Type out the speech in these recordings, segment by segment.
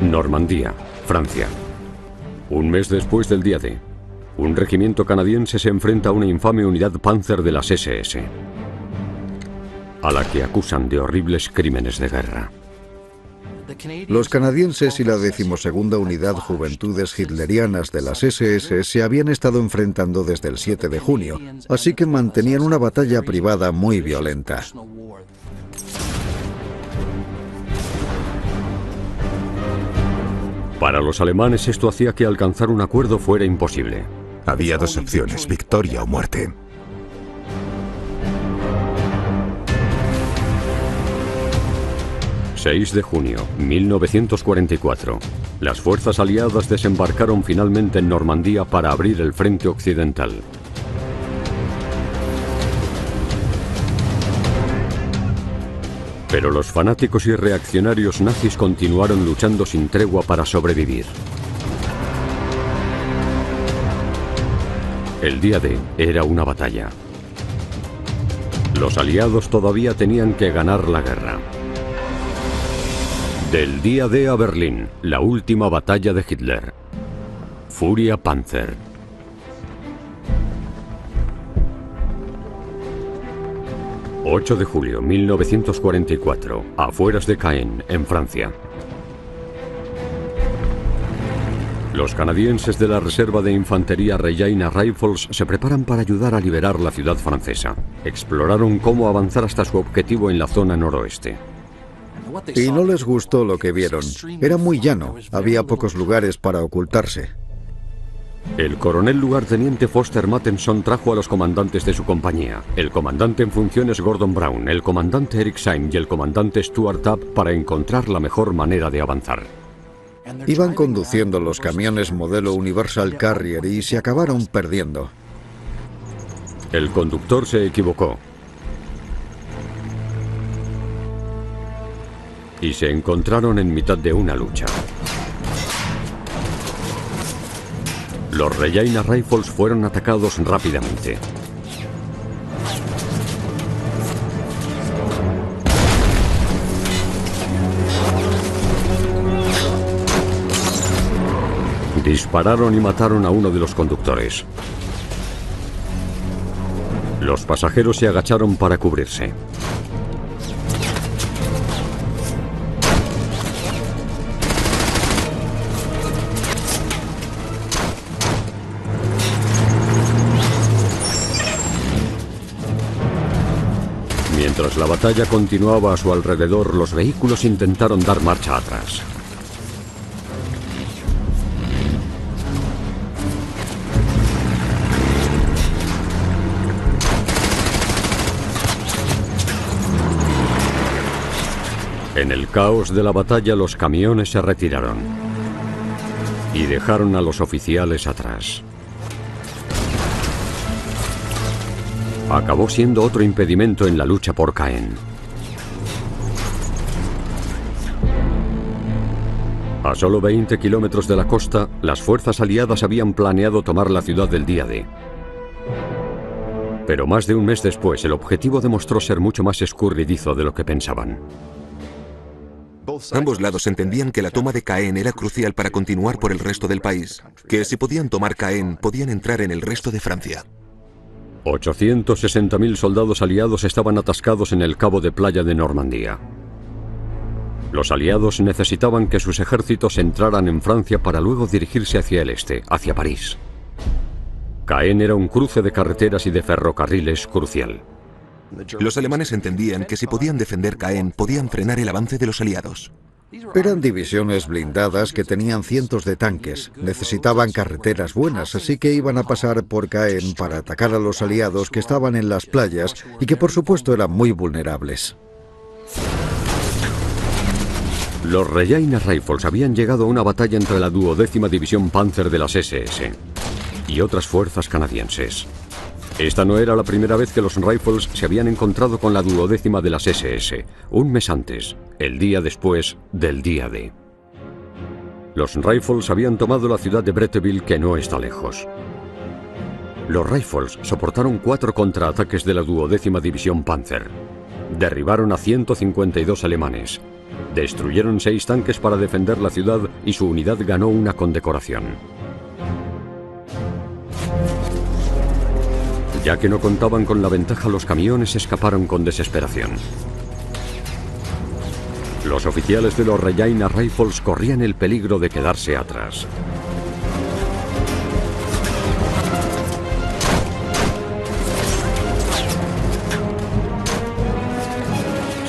Normandía, Francia. Un mes después del día D, un regimiento canadiense se enfrenta a una infame unidad Panzer de las SS, a la que acusan de horribles crímenes de guerra. Los canadienses y la 12ª Unidad Juventudes Hitlerianas de las SS se habían estado enfrentando desde el 7 de junio, así que mantenían una batalla privada muy violenta. Para los alemanes esto hacía que alcanzar un acuerdo fuera imposible. Había dos opciones, victoria o muerte. ...6 de junio, 1944. Las fuerzas aliadas desembarcaron finalmente en Normandía para abrir el frente occidental. Pero los fanáticos y reaccionarios nazis continuaron luchando sin tregua para sobrevivir. El día D era una batalla. Los aliados todavía tenían que ganar la guerra. Del día D a Berlín, la última batalla de Hitler. Furia Panzer. ...8 de julio, 1944... afueras de Caen, en Francia. Los canadienses de la Reserva de Infantería Regina Rifles se preparan para ayudar a liberar la ciudad francesa. Exploraron cómo avanzar hasta su objetivo en la zona noroeste. Y no les gustó lo que vieron. Era muy llano, había pocos lugares para ocultarse. El coronel lugarteniente Foster Mattenson trajo a los comandantes de su compañía, el comandante en funciones Gordon Brown, el comandante Eric Syme y el comandante Stuart Tabb, para encontrar la mejor manera de avanzar. Iban conduciendo los camiones modelo Universal Carrier y se acabaron perdiendo. El conductor se equivocó y se encontraron en mitad de una lucha. Los Regina Rifles fueron atacados rápidamente. Dispararon y mataron a uno de los conductores. Los pasajeros se agacharon para cubrirse. Mientras la batalla continuaba a su alrededor, los vehículos intentaron dar marcha atrás. En el caos de la batalla, los camiones se retiraron y dejaron a los oficiales atrás. Acabó siendo otro impedimento en la lucha por Caen. A solo 20 kilómetros de la costa, las fuerzas aliadas habían planeado tomar la ciudad del día D. Pero más de un mes después, el objetivo demostró ser mucho más escurridizo de lo que pensaban. Ambos lados entendían que la toma de Caen era crucial para continuar por el resto del país, que si podían tomar Caen, podían entrar en el resto de Francia. 860.000 soldados aliados estaban atascados en el cabo de playa de Normandía. Los aliados necesitaban que sus ejércitos entraran en Francia para luego dirigirse hacia el este, hacia París. Caen era un cruce de carreteras y de ferrocarriles crucial. Los alemanes entendían que si podían defender Caen, podían frenar el avance de los aliados. Eran divisiones blindadas que tenían cientos de tanques. Necesitaban carreteras buenas, así que iban a pasar por Caen para atacar a los aliados que estaban en las playas y que por supuesto eran muy vulnerables. Los Regina Rifles habían llegado a una batalla entre la 12ª División Panzer de las SS y otras fuerzas canadienses. Esta no era la primera vez que los Rifles se habían encontrado con la 12ª de las SS, un mes antes, el día después del día D. Los Rifles habían tomado la ciudad de Bretteville, que no está lejos. Los Rifles soportaron 4 contraataques de la 12ª División Panzer. Derribaron a 152 alemanes. Destruyeron 6 tanques para defender la ciudad y su unidad ganó una condecoración. Ya que no contaban con la ventaja, los camiones escaparon con desesperación. Los oficiales de los Regina Rifles corrían el peligro de quedarse atrás.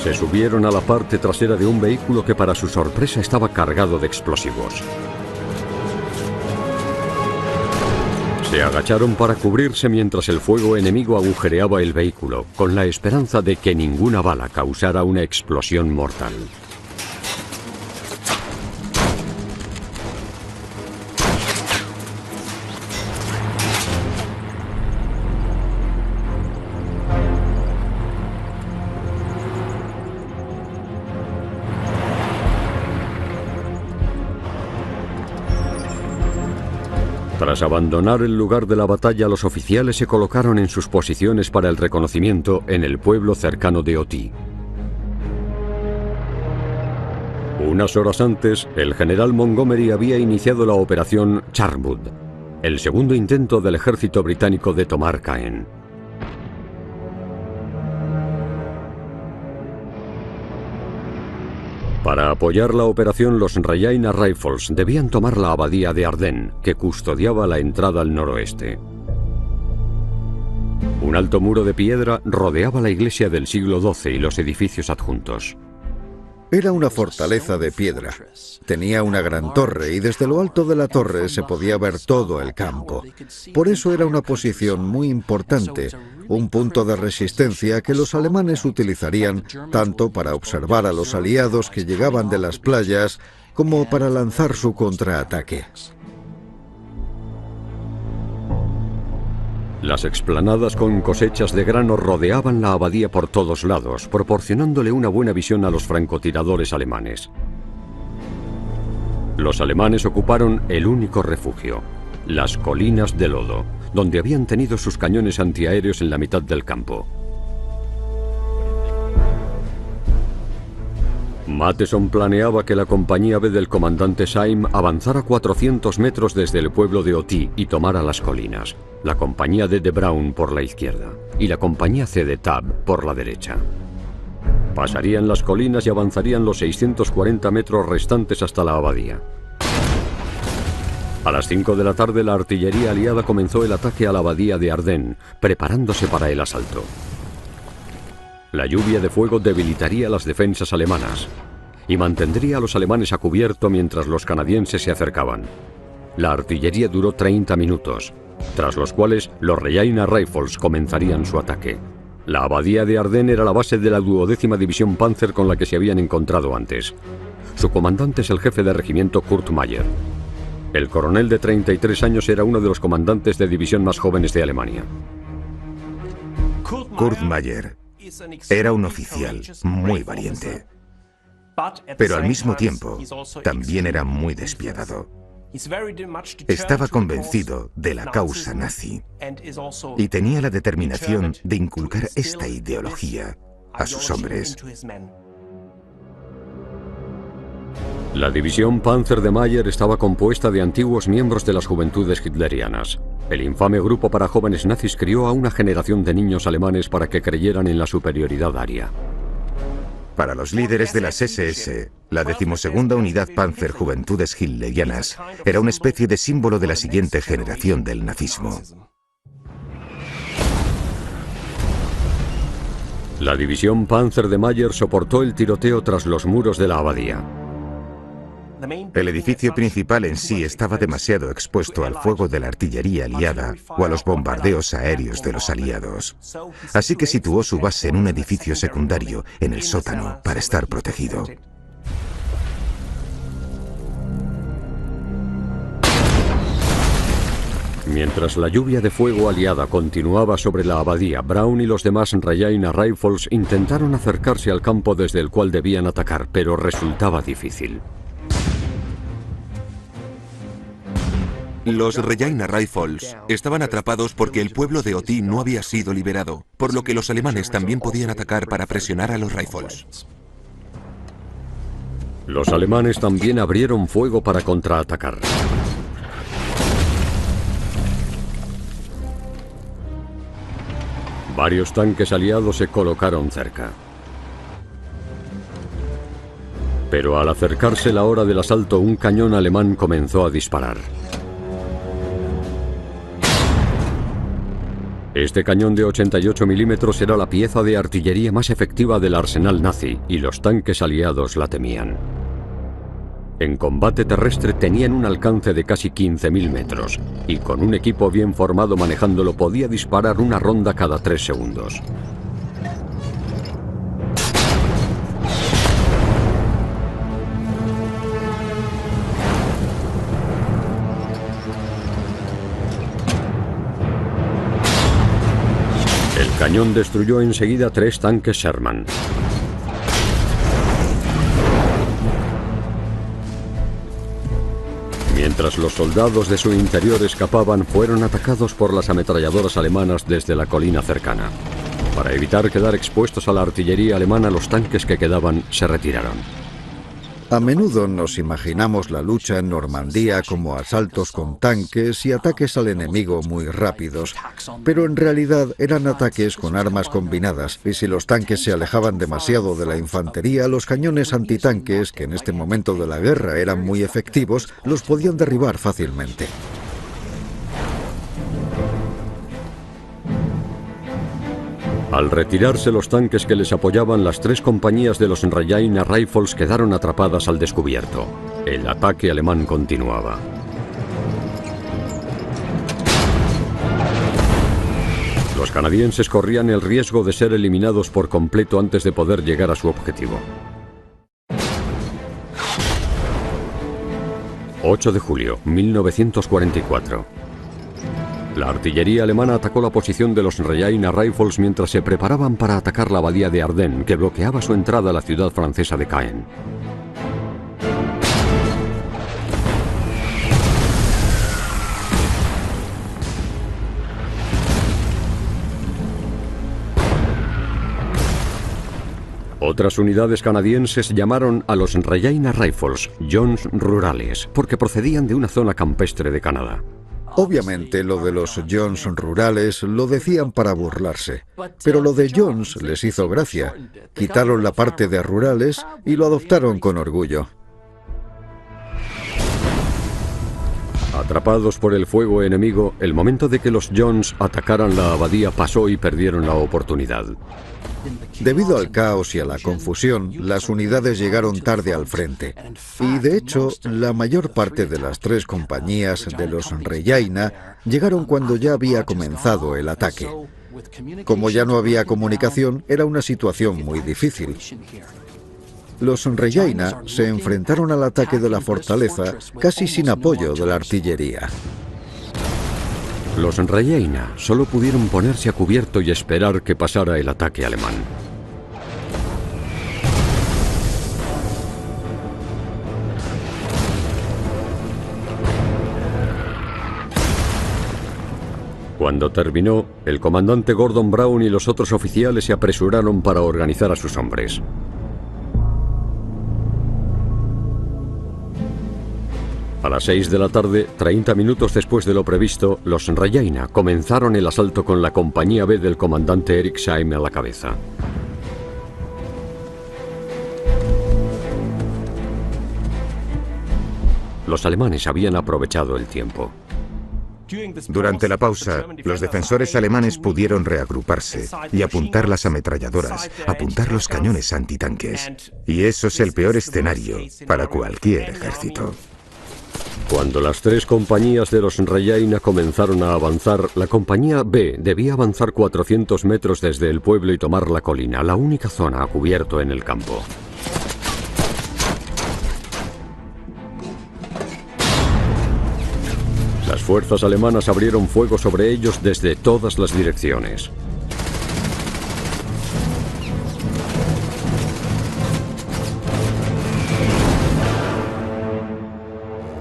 Se subieron a la parte trasera de un vehículo que para su sorpresa estaba cargado de explosivos. Se agacharon para cubrirse mientras el fuego enemigo agujereaba el vehículo, con la esperanza de que ninguna bala causara una explosión mortal. Tras abandonar el lugar de la batalla, los oficiales se colocaron en sus posiciones para el reconocimiento en el pueblo cercano de Oti. Unas horas antes, el general Montgomery había iniciado la operación Charmwood, el segundo intento del ejército británico de tomar Caen. Para apoyar la operación, los Regina Rifles debían tomar la abadía de Ardennes, que custodiaba la entrada al noroeste. Un alto muro de piedra rodeaba la iglesia del siglo XII y los edificios adjuntos. Era una fortaleza de piedra. Tenía una gran torre y desde lo alto de la torre se podía ver todo el campo. Por eso era una posición muy importante, un punto de resistencia que los alemanes utilizarían tanto para observar a los aliados que llegaban de las playas como para lanzar su contraataque. Las explanadas con cosechas de grano rodeaban la abadía por todos lados, proporcionándole una buena visión a los francotiradores alemanes. Los alemanes ocuparon el único refugio, las colinas de lodo, donde habían tenido sus cañones antiaéreos en la mitad del campo. Matheson planeaba que la compañía B del comandante Syme avanzara 400 metros desde el pueblo de Oti y tomara las colinas, la compañía D de Brown por la izquierda y la compañía C de Tabb por la derecha. Pasarían las colinas y avanzarían los 640 metros restantes hasta la abadía. A las 5 de la tarde la artillería aliada comenzó el ataque a la abadía de Ardennes, preparándose para el asalto. La lluvia de fuego debilitaría las defensas alemanas y mantendría a los alemanes a cubierto mientras los canadienses se acercaban. La artillería duró 30 minutos, tras los cuales los Regina Rifles comenzarían su ataque. La abadía de Ardennes era la base de la 12ª División Panzer con la que se habían encontrado antes. Su comandante es el jefe de regimiento Kurt Meyer. El coronel de 33 años era uno de los comandantes de división más jóvenes de Alemania. Kurt Meyer era un oficial muy valiente, pero al mismo tiempo también era muy despiadado. Estaba convencido de la causa nazi y tenía la determinación de inculcar esta ideología a sus hombres. La división Panzer de Meyer estaba compuesta de antiguos miembros de las juventudes hitlerianas. El infame grupo para jóvenes nazis crió a una generación de niños alemanes para que creyeran en la superioridad aria. Para los líderes de las SS, la 12ª Unidad Panzer Juventudes Hitlerianas era una especie de símbolo de la siguiente generación del nazismo. La división Panzer de Meyer soportó el tiroteo tras los muros de la abadía. El edificio principal en sí estaba demasiado expuesto al fuego de la artillería aliada o a los bombardeos aéreos de los aliados. Así que situó su base en un edificio secundario, en el sótano, para estar protegido. Mientras la lluvia de fuego aliada continuaba sobre la abadía, Brown y los demás Regina Rifles intentaron acercarse al campo desde el cual debían atacar, pero resultaba difícil. Los Regina Rifles estaban atrapados porque el pueblo de Oti no había sido liberado, por lo que los alemanes también podían atacar para presionar a los Rifles. Los alemanes también abrieron fuego para contraatacar. Varios tanques aliados se colocaron cerca. Pero al acercarse la hora del asalto, un cañón alemán comenzó a disparar. Este cañón de 88 milímetros era la pieza de artillería más efectiva del arsenal nazi, y los tanques aliados la temían. En combate terrestre tenían un alcance de casi 15.000 metros, y con un equipo bien formado manejándolo podía disparar una ronda cada 3 segundos. El cañón destruyó enseguida 3 tanques Sherman. Mientras los soldados de su interior escapaban, fueron atacados por las ametralladoras alemanas desde la colina cercana. Para evitar quedar expuestos a la artillería alemana, los tanques que quedaban se retiraron. A menudo nos imaginamos la lucha en Normandía como asaltos con tanques y ataques al enemigo muy rápidos, pero en realidad eran ataques con armas combinadas, y si los tanques se alejaban demasiado de la infantería, los cañones antitanques, que en este momento de la guerra eran muy efectivos, los podían derribar fácilmente. Al retirarse los tanques que les apoyaban, las 3 compañías de los Regina Rifles quedaron atrapadas al descubierto. El ataque alemán continuaba. Los canadienses corrían el riesgo de ser eliminados por completo antes de poder llegar a su objetivo. 8 de julio, 1944. La artillería alemana atacó la posición de los Regina Rifles mientras se preparaban para atacar la abadía de Ardennes, que bloqueaba su entrada a la ciudad francesa de Caen. Otras unidades canadienses llamaron a los Regina Rifles Jones Rurales, porque procedían de una zona campestre de Canadá. Obviamente lo de los Jones rurales lo decían para burlarse, pero lo de Jones les hizo gracia. Quitaron la parte de rurales y lo adoptaron con orgullo. Atrapados por el fuego enemigo, el momento de que los Jones atacaran la abadía pasó y perdieron la oportunidad. Debido al caos y a la confusión, las unidades llegaron tarde al frente. Y de hecho, la mayor parte de las 3 compañías de los Regina llegaron cuando ya había comenzado el ataque. Como ya no había comunicación, era una situación muy difícil. Los Regina se enfrentaron al ataque de la fortaleza casi sin apoyo de la artillería. Los Regina solo pudieron ponerse a cubierto y esperar que pasara el ataque alemán. Cuando terminó, el comandante Gordon Brown y los otros oficiales se apresuraron para organizar a sus hombres. A las 6 de la tarde, 30 minutos después de lo previsto, los Regina comenzaron el asalto con la compañía B del comandante Eric Syme a la cabeza. Los alemanes habían aprovechado el tiempo. Durante la pausa, los defensores alemanes pudieron reagruparse y apuntar las ametralladoras, apuntar los cañones antitanques. Y eso es el peor escenario para cualquier ejército. Cuando las 3 compañías de los Regina comenzaron a avanzar, la compañía B debía avanzar 400 metros desde el pueblo y tomar la colina, la única zona a cubierto en el campo. Las fuerzas alemanas abrieron fuego sobre ellos desde todas las direcciones.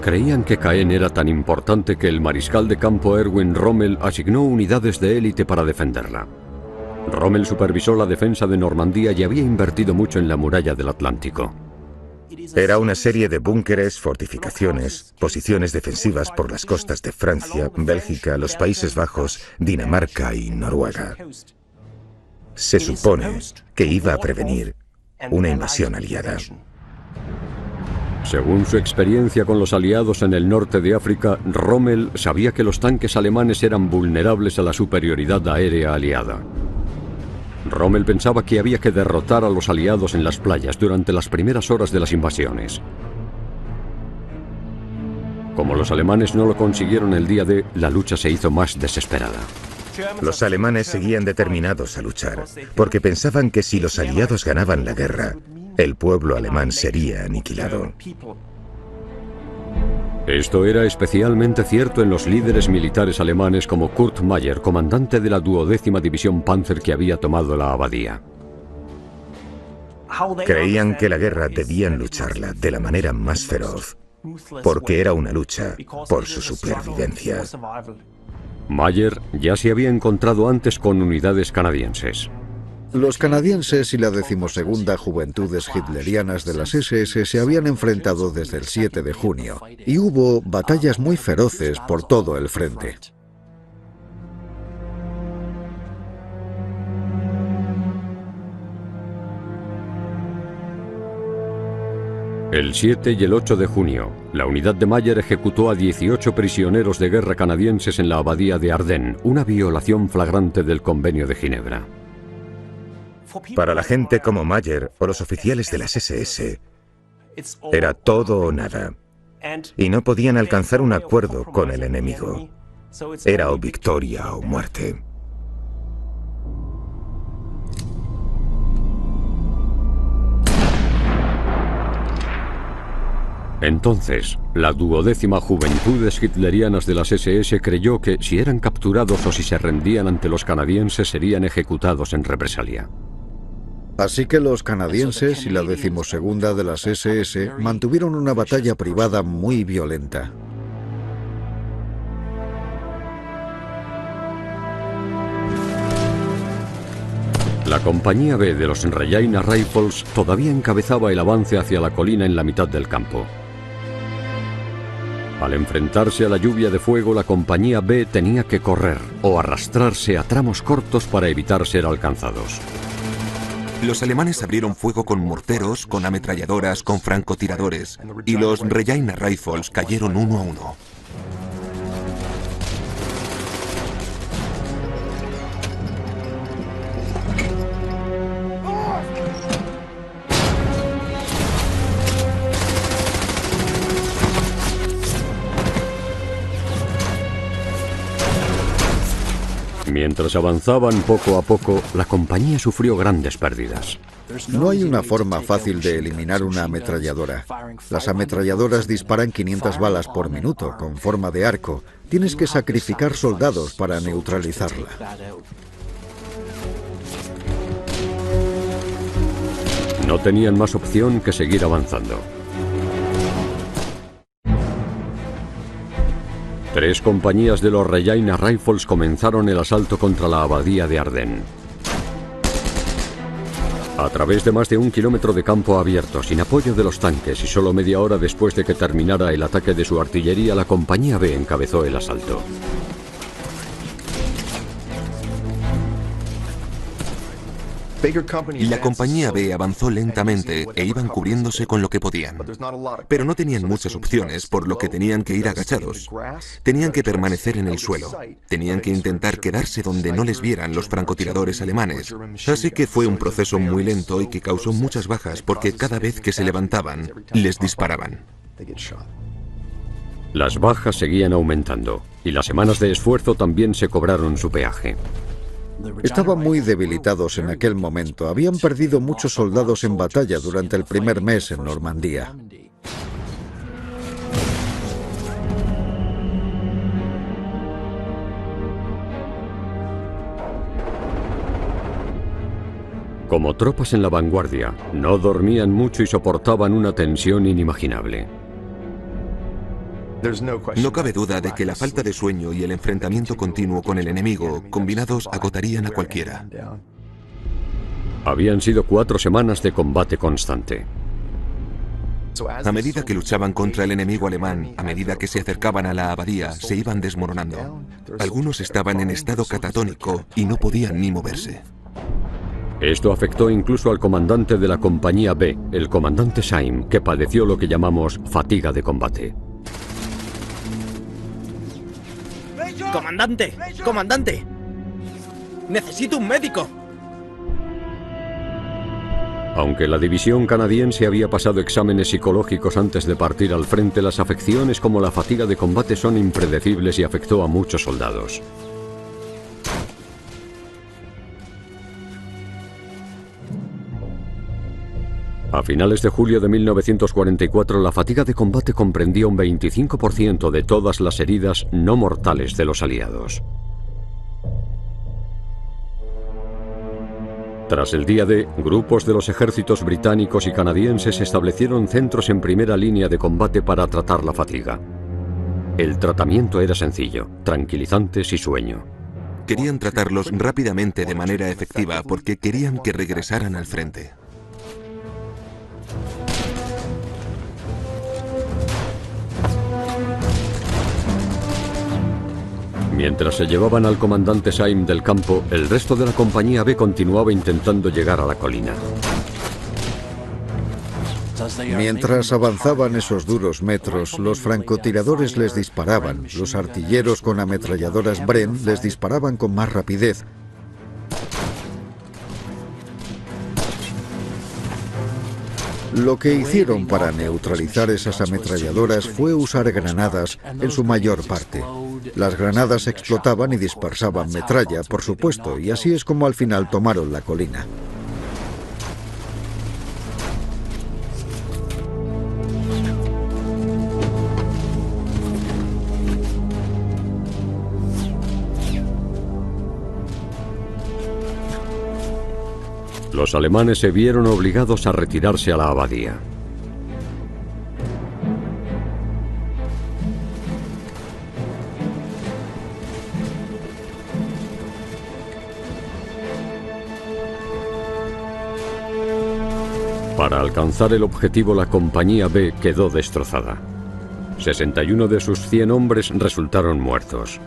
Creían que Caen era tan importante que el mariscal de campo Erwin Rommel asignó unidades de élite para defenderla. Rommel supervisó la defensa de Normandía y había invertido mucho en la muralla del Atlántico. Era una serie de búnkeres, fortificaciones, posiciones defensivas por las costas de Francia, Bélgica, los Países Bajos, Dinamarca y Noruega. Se supone que iba a prevenir una invasión aliada. Según su experiencia con los aliados en el norte de África, Rommel sabía que los tanques alemanes eran vulnerables a la superioridad aérea aliada. Rommel pensaba que había que derrotar a los aliados en las playas durante las primeras horas de las invasiones. Como los alemanes no lo consiguieron el día D, la lucha se hizo más desesperada. Los alemanes seguían determinados a luchar, porque pensaban que si los aliados ganaban la guerra, el pueblo alemán sería aniquilado. Esto era especialmente cierto en los líderes militares alemanes como Kurt Meyer, comandante de la 12ª División Panzer que había tomado la abadía. Creían que la guerra debían lucharla de la manera más feroz, porque era una lucha por su supervivencia. Meyer ya se había encontrado antes con unidades canadienses. Los canadienses y la 12ª Juventudes Hitlerianas de las SS se habían enfrentado desde el 7 de junio y hubo batallas muy feroces por todo el frente. El 7 y el 8 de junio, la unidad de Meyer ejecutó a 18 prisioneros de guerra canadienses en la abadía de Ardennes, una violación flagrante del Convenio de Ginebra. Para la gente como Meyer o los oficiales de las SS, era todo o nada, y no podían alcanzar un acuerdo con el enemigo. Era o victoria o muerte. Entonces, la 12ª Juventudes Hitlerianas de las SS creyó que si eran capturados o si se rendían ante los canadienses serían ejecutados en represalia. Así que los canadienses y la 12ª de las SS mantuvieron una batalla privada muy violenta. La compañía B de los Regina Rifles todavía encabezaba el avance hacia la colina en la mitad del campo. Al enfrentarse a la lluvia de fuego, la compañía B tenía que correr o arrastrarse a tramos cortos para evitar ser alcanzados. Los alemanes abrieron fuego con morteros, con ametralladoras, con francotiradores, y los Regina Rifles cayeron uno a uno. Mientras avanzaban poco a poco, la compañía sufrió grandes pérdidas. No hay una forma fácil de eliminar una ametralladora. Las ametralladoras disparan 500 balas por minuto, con forma de arco. Tienes que sacrificar soldados para neutralizarla. No tenían más opción que seguir avanzando. 3 compañías de los Regina Rifles comenzaron el asalto contra la abadía de Ardennes. A través de más de 1 kilómetro de campo abierto, sin apoyo de los tanques y solo media hora después de que terminara el ataque de su artillería, la compañía B encabezó el asalto. La compañía B avanzó lentamente e iban cubriéndose con lo que podían. Pero no tenían muchas opciones, por lo que tenían que ir agachados. Tenían que permanecer en el suelo. Tenían que intentar quedarse donde no les vieran los francotiradores alemanes. Así que fue un proceso muy lento y que causó muchas bajas porque cada vez que se levantaban, les disparaban. Las bajas seguían aumentando y las semanas de esfuerzo también se cobraron su peaje. Estaban muy debilitados en aquel momento. Habían perdido muchos soldados en batalla durante el primer mes en Normandía. Como tropas en la vanguardia, no dormían mucho y soportaban una tensión inimaginable. No cabe duda de que la falta de sueño y el enfrentamiento continuo con el enemigo, combinados, agotarían a cualquiera. Habían sido 4 semanas de combate constante. A medida que luchaban contra el enemigo alemán, a medida que se acercaban a la abadía, se iban desmoronando. Algunos estaban en estado catatónico y no podían ni moverse. Esto afectó incluso al comandante de la compañía B, el comandante Syme, que padeció lo que llamamos fatiga de combate. ¡Comandante! ¡Comandante! ¡Necesito un médico! Aunque la división canadiense había pasado exámenes psicológicos antes de partir al frente, las afecciones como la fatiga de combate son impredecibles y afectó a muchos soldados. A finales de julio de 1944, la fatiga de combate comprendía un 25% de todas las heridas no mortales de los aliados. Tras el día D, grupos de los ejércitos británicos y canadienses establecieron centros en primera línea de combate para tratar la fatiga. El tratamiento era sencillo: tranquilizantes y sueño. Querían tratarlos rápidamente de manera efectiva porque querían que regresaran al frente. Mientras se llevaban al comandante Syme del campo, el resto de la compañía B continuaba intentando llegar a la colina. Mientras avanzaban esos duros metros, los francotiradores les disparaban, los artilleros con ametralladoras Bren les disparaban con más rapidez. Lo que hicieron para neutralizar esas ametralladoras fue usar granadas en su mayor parte. Las granadas explotaban y dispersaban metralla, por supuesto, y así es como al final tomaron la colina. Los alemanes se vieron obligados a retirarse a la abadía. Para alcanzar el objetivo, la compañía B quedó destrozada. 61 de sus 100 hombres resultaron muertos.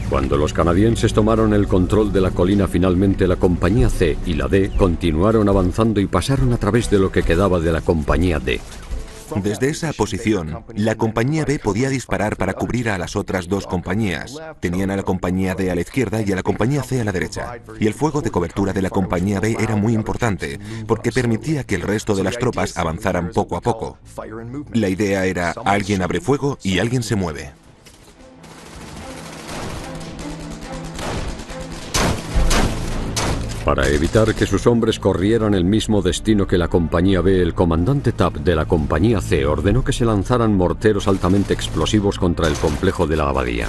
Cuando los canadienses tomaron el control de la colina, finalmente la compañía C y la D continuaron avanzando y pasaron a través de lo que quedaba de la compañía D. Desde esa posición, la compañía B podía disparar para cubrir a las otras dos compañías. Tenían a la compañía D a la izquierda y a la compañía C a la derecha. Y el fuego de cobertura de la compañía B era muy importante, porque permitía que el resto de las tropas avanzaran poco a poco. La idea era: alguien abre fuego y alguien se mueve. Para evitar que sus hombres corrieran el mismo destino que la compañía B, el comandante Tapp de la compañía C ordenó que se lanzaran morteros altamente explosivos contra el complejo de la abadía.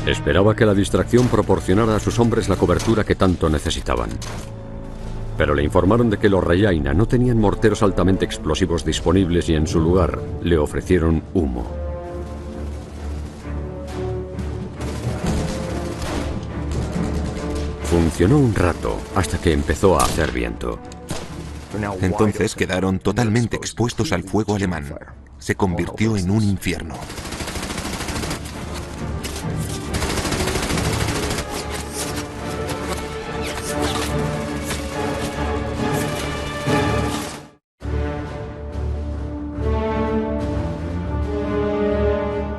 Esperaba que la distracción proporcionara a sus hombres la cobertura que tanto necesitaban. Pero le informaron de que los Rajaina no tenían morteros altamente explosivos disponibles y en su lugar le ofrecieron humo. Funcionó un rato, hasta que empezó a hacer viento. Entonces quedaron totalmente expuestos al fuego alemán. Se convirtió en un infierno.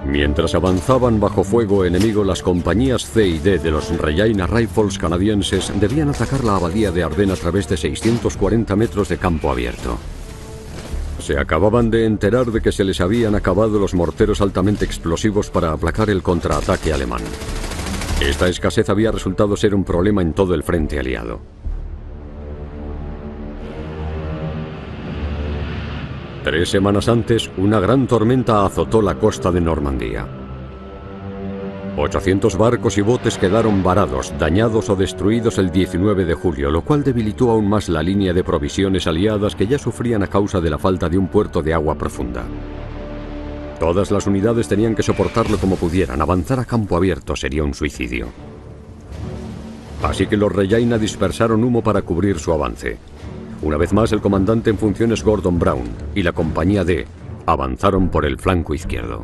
Mientras avanzaban bajo fuego enemigo, las compañías C y D de los Regina Rifles canadienses debían atacar la abadía de Ardennes a través de 640 metros de campo abierto. Se acababan de enterar de que se les habían acabado los morteros altamente explosivos para aplacar el contraataque alemán. Esta escasez había resultado ser un problema en todo el frente aliado. Tres semanas antes, una gran tormenta azotó la costa de Normandía. 800 barcos y botes quedaron varados, dañados o destruidos el 19 de julio, lo cual debilitó aún más la línea de provisiones aliadas que ya sufrían a causa de la falta de un puerto de agua profunda. Todas las unidades tenían que soportarlo como pudieran. Avanzar a campo abierto sería un suicidio. Así que los Regina dispersaron humo para cubrir su avance. Una vez más, el comandante en funciones Gordon Brown y la compañía D avanzaron por el flanco izquierdo.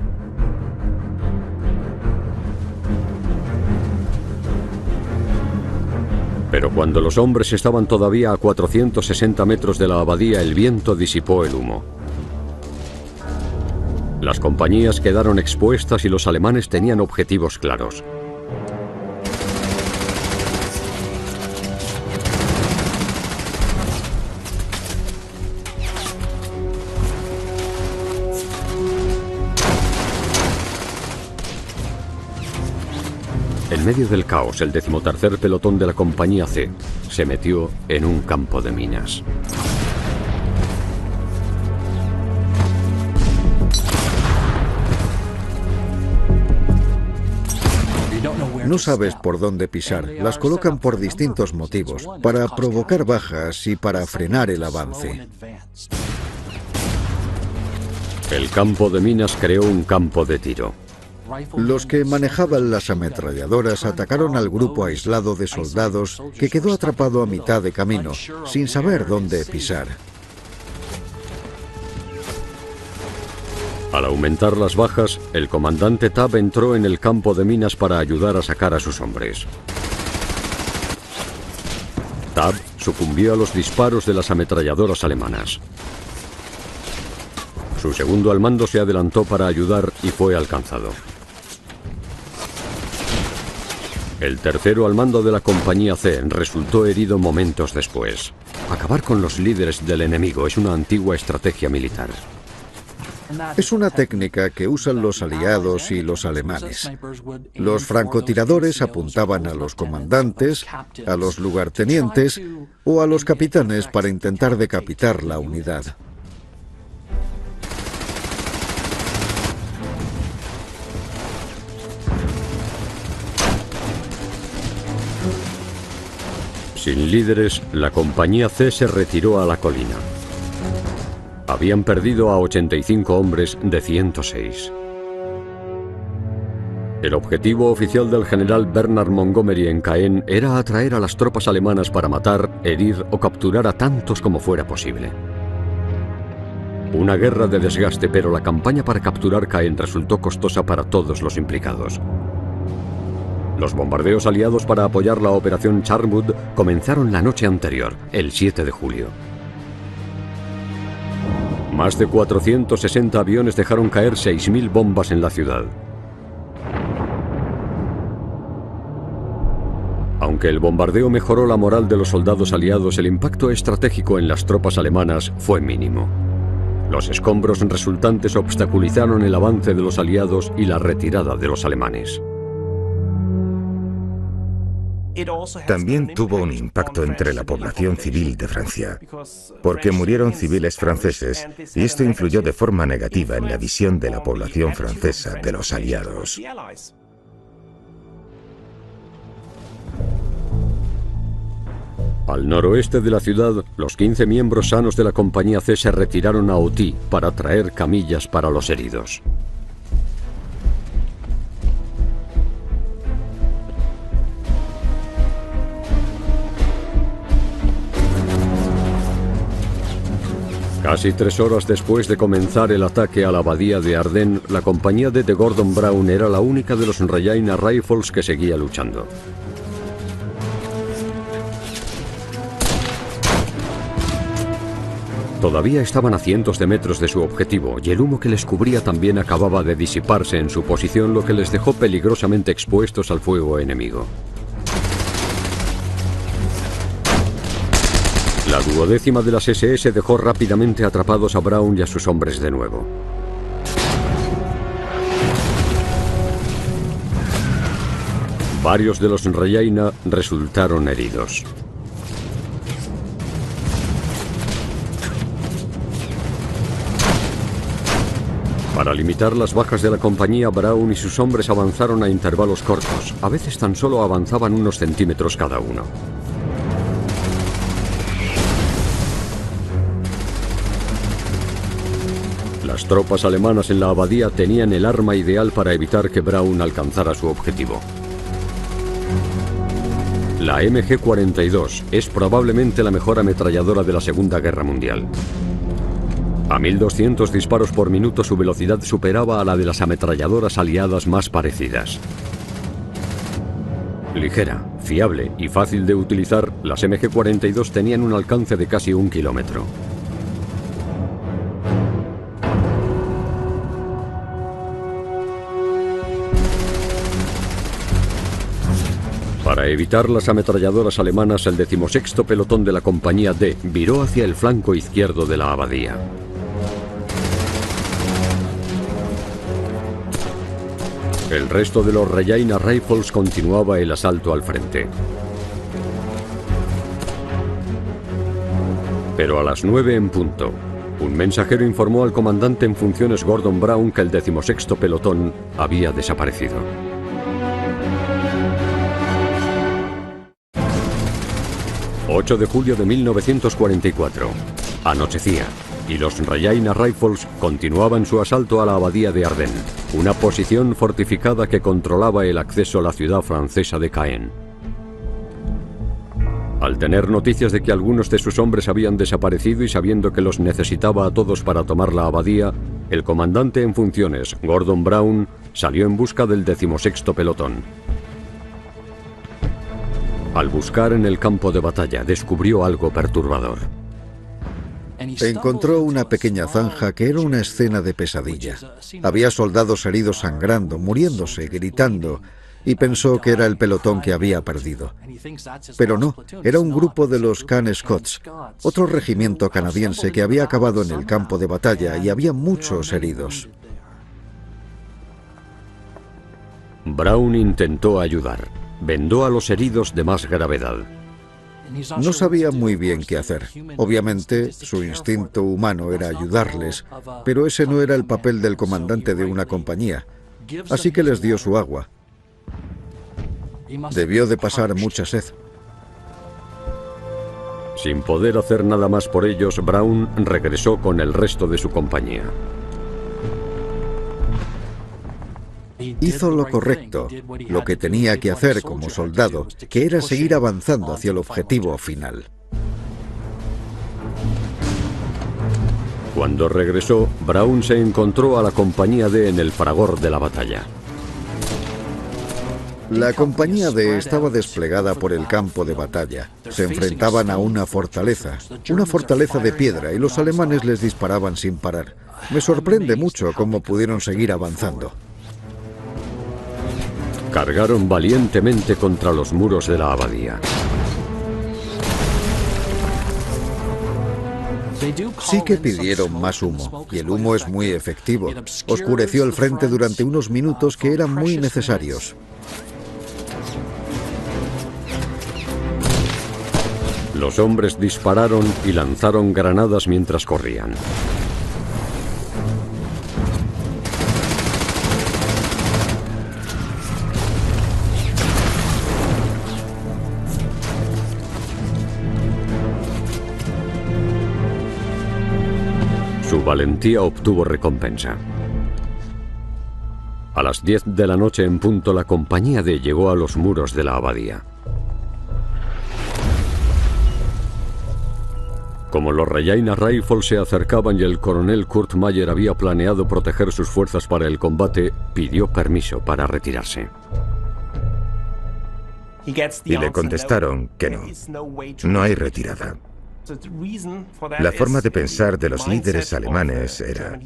Pero cuando los hombres estaban todavía a 460 metros de la abadía, el viento disipó el humo. Las compañías quedaron expuestas y los alemanes tenían objetivos claros. En medio del caos, el 13º pelotón de la compañía C se metió en un campo de minas. No sabes por dónde pisar. Las colocan por distintos motivos, para provocar bajas y para frenar el avance. El campo de minas creó un campo de tiro. Los que manejaban las ametralladoras atacaron al grupo aislado de soldados que quedó atrapado a mitad de camino, sin saber dónde pisar. Al aumentar las bajas, el comandante Tabb entró en el campo de minas para ayudar a sacar a sus hombres. Tabb sucumbió a los disparos de las ametralladoras alemanas. Su segundo al mando se adelantó para ayudar y fue alcanzado. El tercero al mando de la compañía C resultó herido momentos después. Acabar con los líderes del enemigo es una antigua estrategia militar. Es una técnica que usan los aliados y los alemanes. Los francotiradores apuntaban a los comandantes, a los lugartenientes o a los capitanes para intentar decapitar la unidad. Sin líderes, la compañía C se retiró a la colina. Habían perdido a 85 hombres de 106. El objetivo oficial del general Bernard Montgomery en Caen era atraer a las tropas alemanas para matar, herir o capturar a tantos como fuera posible. Una guerra de desgaste, pero la campaña para capturar Caen resultó costosa para todos los implicados. Los bombardeos aliados para apoyar la operación Charmwood comenzaron la noche anterior, el 7 de julio. Más de 460 aviones dejaron caer 6.000 bombas en la ciudad. Aunque el bombardeo mejoró la moral de los soldados aliados, el impacto estratégico en las tropas alemanas fue mínimo. Los escombros resultantes obstaculizaron el avance de los aliados y la retirada de los alemanes. También tuvo un impacto entre la población civil de Francia, porque murieron civiles franceses y esto influyó de forma negativa en la visión de la población francesa de los aliados. Al noroeste de la ciudad, los 15 miembros sanos de la compañía C se retiraron a Auty para traer camillas para los heridos. Casi 3 horas después de comenzar el ataque a la abadía de Ardennes, la compañía D de Gordon Brown era la única de los Regina Rifles que seguía luchando. Todavía estaban a cientos de metros de su objetivo y el humo que les cubría también acababa de disiparse en su posición, lo que les dejó peligrosamente expuestos al fuego enemigo. La 12ª de las SS dejó rápidamente atrapados a Brown y a sus hombres de nuevo. Varios de los Regina resultaron heridos. Para limitar las bajas de la compañía, Brown y sus hombres avanzaron a intervalos cortos. A veces tan solo avanzaban unos centímetros cada uno. Las tropas alemanas en la abadía tenían el arma ideal para evitar que Brown alcanzara su objetivo. La MG-42 es probablemente la mejor ametralladora de la Segunda Guerra Mundial. A 1200 disparos por minuto su velocidad superaba a la de las ametralladoras aliadas más parecidas. Ligera, fiable y fácil de utilizar, las MG-42 tenían un alcance de casi 1 kilómetro. Para evitar las ametralladoras alemanas, el 16º pelotón de la compañía D viró hacia el flanco izquierdo de la abadía. El resto de los Regina Rifles continuaba el asalto al frente. Pero a las 9 en punto, un mensajero informó al comandante en funciones Gordon Brown que el 16º pelotón había desaparecido. ...8 de julio de 1944. Anochecía, y los Regina Rifles continuaban su asalto a la abadía de Ardennes, una posición fortificada que controlaba el acceso a la ciudad francesa de Caen. Al tener noticias de que algunos de sus hombres habían desaparecido y sabiendo que los necesitaba a todos para tomar la abadía, el comandante en funciones, Gordon Brown, salió en busca del 16º pelotón. Al buscar en el campo de batalla, descubrió algo perturbador. Encontró una pequeña zanja que era una escena de pesadilla. Había soldados heridos sangrando, muriéndose, gritando, y pensó que era el pelotón que había perdido. Pero no, era un grupo de los Can Scots, otro regimiento canadiense que había acabado en el campo de batalla y había muchos heridos. Brown intentó ayudar. Vendó a los heridos de más gravedad. No sabía muy bien qué hacer. Obviamente, su instinto humano era ayudarles, pero ese no era el papel del comandante de una compañía. Así que les dio su agua. Debió de pasar mucha sed. Sin poder hacer nada más por ellos, Brown regresó con el resto de su compañía. Hizo lo correcto, lo que tenía que hacer como soldado, que era seguir avanzando hacia el objetivo final. Cuando regresó, Brown se encontró a la compañía D en el fragor de la batalla. La compañía D estaba desplegada por el campo de batalla. Se enfrentaban a una fortaleza de piedra, y los alemanes les disparaban sin parar. Me sorprende mucho cómo pudieron seguir avanzando. Cargaron valientemente contra los muros de la abadía. Sí que pidieron más humo, y el humo es muy efectivo. Oscureció el frente durante unos minutos que eran muy necesarios. Los hombres dispararon y lanzaron granadas mientras corrían. Su valentía obtuvo recompensa. A las 10 de la noche en punto, la compañía D llegó a los muros de la abadía. Como los Regina Rifles se acercaban y el coronel Kurt Meyer había planeado proteger sus fuerzas para el combate, pidió permiso para retirarse. Y le contestaron que no. No hay retirada. La forma de pensar de los líderes alemanes era: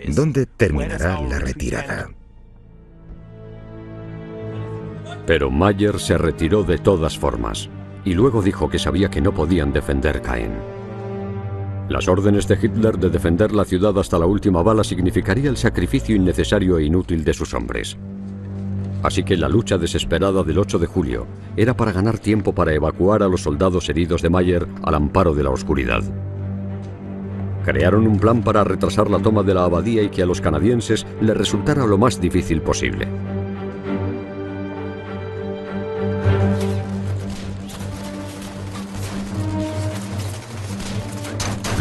¿dónde terminará la retirada? Pero Meyer se retiró de todas formas, y luego dijo que sabía que no podían defender Caen. Las órdenes de Hitler de defender la ciudad hasta la última bala significaría el sacrificio innecesario e inútil de sus hombres. Así que la lucha desesperada del 8 de julio era para ganar tiempo para evacuar a los soldados heridos de Meyer al amparo de la oscuridad. Crearon un plan para retrasar la toma de la abadía y que a los canadienses les resultara lo más difícil posible.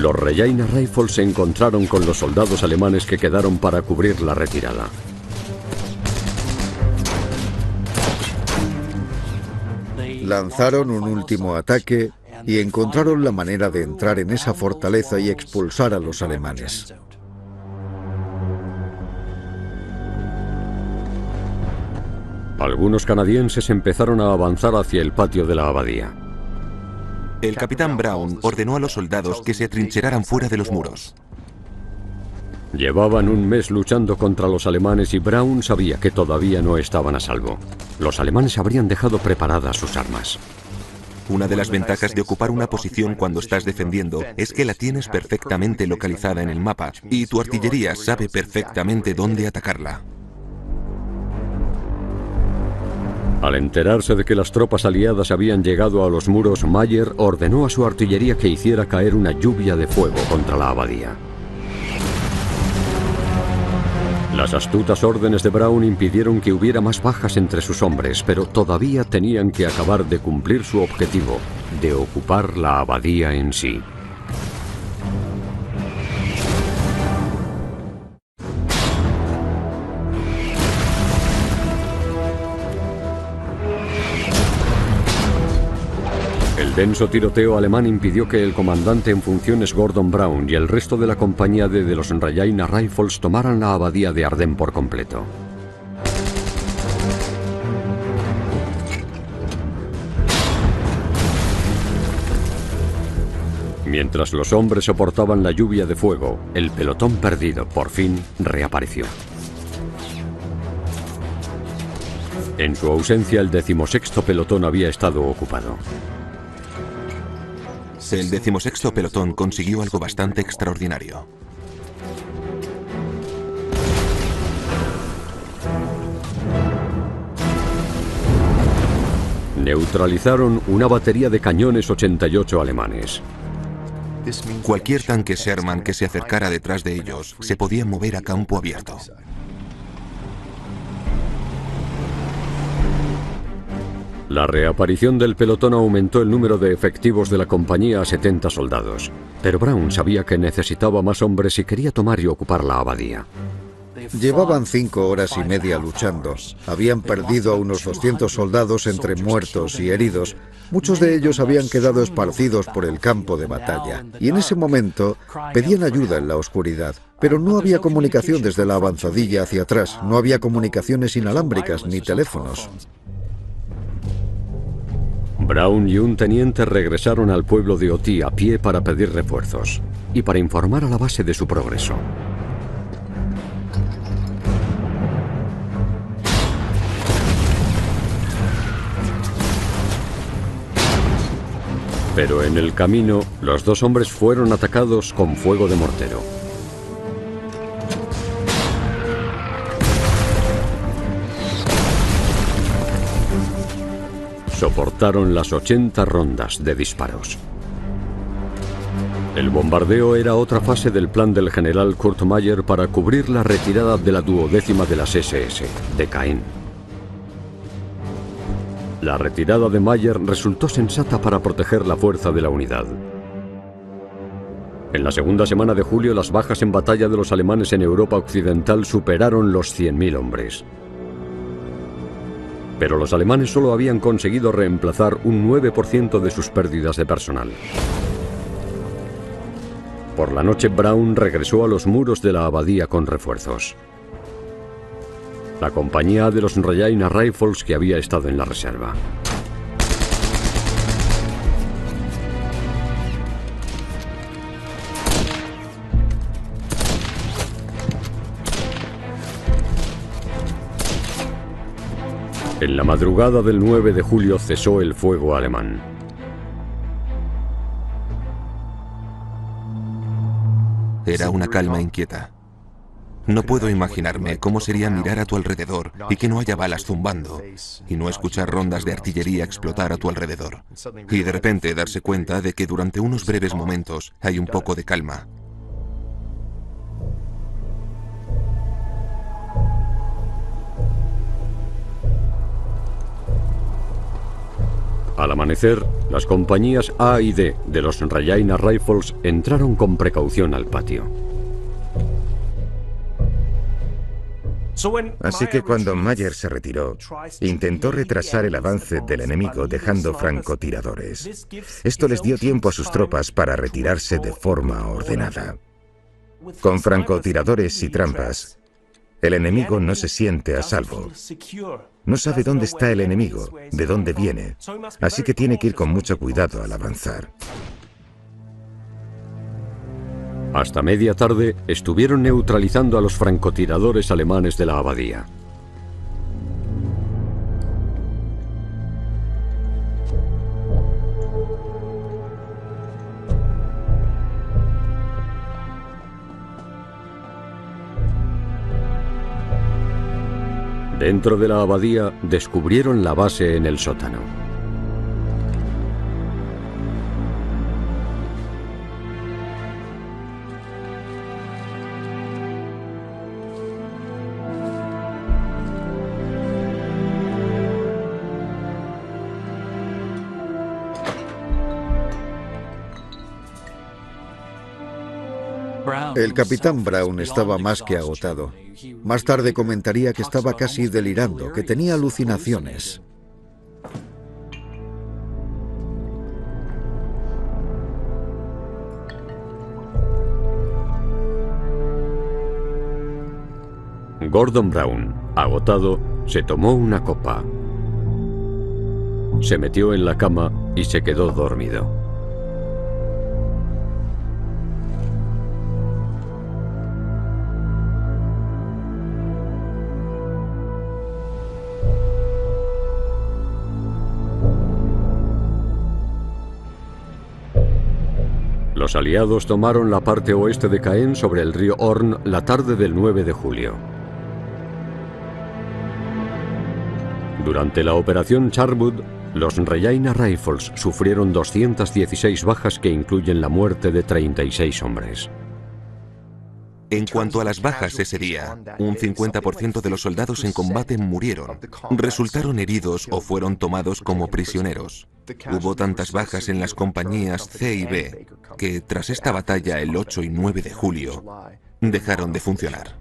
Los Regina Rifles se encontraron con los soldados alemanes que quedaron para cubrir la retirada. Lanzaron un último ataque y encontraron la manera de entrar en esa fortaleza y expulsar a los alemanes. Algunos canadienses empezaron a avanzar hacia el patio de la abadía. El capitán Brown ordenó a los soldados que se atrincheraran fuera de los muros. Llevaban un mes luchando contra los alemanes y Brown sabía que todavía no estaban a salvo. Los alemanes habrían dejado preparadas sus armas. Una de las ventajas de ocupar una posición cuando estás defendiendo es que la tienes perfectamente localizada en el mapa y tu artillería sabe perfectamente dónde atacarla. Al enterarse de que las tropas aliadas habían llegado a los muros, Mayer ordenó a su artillería que hiciera caer una lluvia de fuego contra la abadía. Las astutas órdenes de Brown impidieron que hubiera más bajas entre sus hombres, pero todavía tenían que acabar de cumplir su objetivo, de ocupar la abadía en sí. El denso tiroteo alemán impidió que el comandante en funciones Gordon Brown y el resto de la compañía D de los Regina Rifles tomaran la abadía de Ardennes por completo. Mientras los hombres soportaban la lluvia de fuego, el pelotón perdido por fin reapareció. En su ausencia, el 16º pelotón había estado ocupado. El 16º pelotón consiguió algo bastante extraordinario. Neutralizaron una batería de cañones 88 alemanes. Cualquier tanque Sherman que se acercara detrás de ellos se podía mover a campo abierto. La reaparición del pelotón aumentó el número de efectivos de la compañía a 70 soldados, pero Brown sabía que necesitaba más hombres y quería tomar y ocupar la abadía. Llevaban 5 horas y media luchando. Habían perdido a unos 200 soldados entre muertos y heridos. Muchos de ellos habían quedado esparcidos por el campo de batalla. Y en ese momento pedían ayuda en la oscuridad. Pero no había comunicación desde la avanzadilla hacia atrás. No había comunicaciones inalámbricas ni teléfonos. Brown y un teniente regresaron al pueblo de Oti a pie para pedir refuerzos y para informar a la base de su progreso. Pero en el camino, los dos hombres fueron atacados con fuego de mortero. Soportaron las 80 rondas de disparos. El bombardeo era otra fase del plan del general Kurt Meyer para cubrir la retirada de la 12ª de las SS, de Caen. La retirada de Meyer resultó sensata para proteger la fuerza de la unidad. En la segunda semana de julio, las bajas en batalla de los alemanes en Europa Occidental superaron los 100.000 hombres. Pero los alemanes solo habían conseguido reemplazar un 9% de sus pérdidas de personal. Por la noche, Brown regresó a los muros de la abadía con refuerzos. La compañía de los Regina Rifles que había estado en la reserva. En la madrugada del 9 de julio cesó el fuego alemán. Era una calma inquieta. No puedo imaginarme cómo sería mirar a tu alrededor y que no haya balas zumbando, y no escuchar rondas de artillería explotar a tu alrededor, y de repente darse cuenta de que durante unos breves momentos hay un poco de calma. Al amanecer, las compañías A y D de los Regina Rifles entraron con precaución al patio. Así que cuando Mayer se retiró, intentó retrasar el avance del enemigo dejando francotiradores. Esto les dio tiempo a sus tropas para retirarse de forma ordenada. Con francotiradores y trampas, el enemigo no se siente a salvo. No sabe dónde está el enemigo, de dónde viene, así que tiene que ir con mucho cuidado al avanzar. Hasta media tarde estuvieron neutralizando a los francotiradores alemanes de la abadía. Dentro de la abadía descubrieron la base en el sótano. El capitán Brown estaba más que agotado. Más tarde comentaría que estaba casi delirando, que tenía alucinaciones. Gordon Brown, agotado, se tomó una copa. Se metió en la cama y se quedó dormido. Los aliados tomaron la parte oeste de Caen sobre el río Orne la tarde del 9 de julio. Durante la operación Charwood, los Regina Rifles sufrieron 216 bajas que incluyen la muerte de 36 hombres. En cuanto a las bajas ese día, un 50% de los soldados en combate murieron, resultaron heridos o fueron tomados como prisioneros. Hubo tantas bajas en las compañías C y B que, tras esta batalla el 8 y 9 de julio, dejaron de funcionar.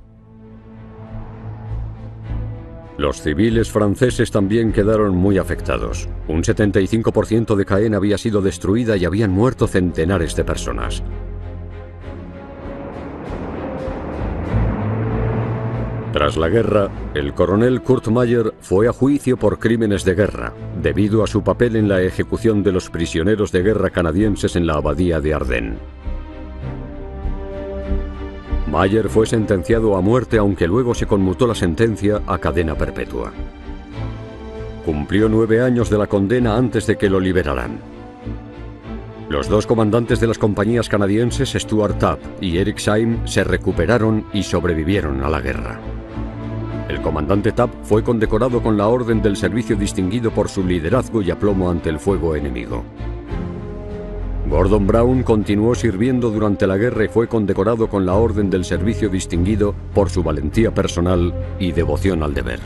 Los civiles franceses también quedaron muy afectados. Un 75% de Caen había sido destruida y habían muerto centenares de personas. Tras la guerra, el coronel Kurt Mayer fue a juicio por crímenes de guerra, debido a su papel en la ejecución de los prisioneros de guerra canadienses en la abadía de Ardennes. Mayer fue sentenciado a muerte, aunque luego se conmutó la sentencia a cadena perpetua. Cumplió 9 años de la condena antes de que lo liberaran. Los dos comandantes de las compañías canadienses, Stuart Tabb y Eric Syme, se recuperaron y sobrevivieron a la guerra. El comandante Tabb fue condecorado con la Orden del Servicio Distinguido por su liderazgo y aplomo ante el fuego enemigo. Gordon Brown continuó sirviendo durante la guerra y fue condecorado con la Orden del Servicio Distinguido por su valentía personal y devoción al deber.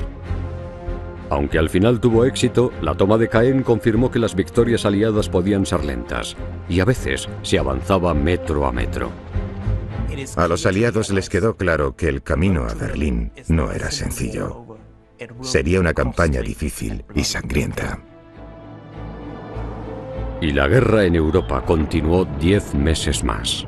Aunque al final tuvo éxito, la toma de Caen confirmó que las victorias aliadas podían ser lentas, y a veces se avanzaba metro a metro. A los aliados les quedó claro que el camino a Berlín no era sencillo. Sería una campaña difícil y sangrienta. Y la guerra en Europa continuó 10 meses más.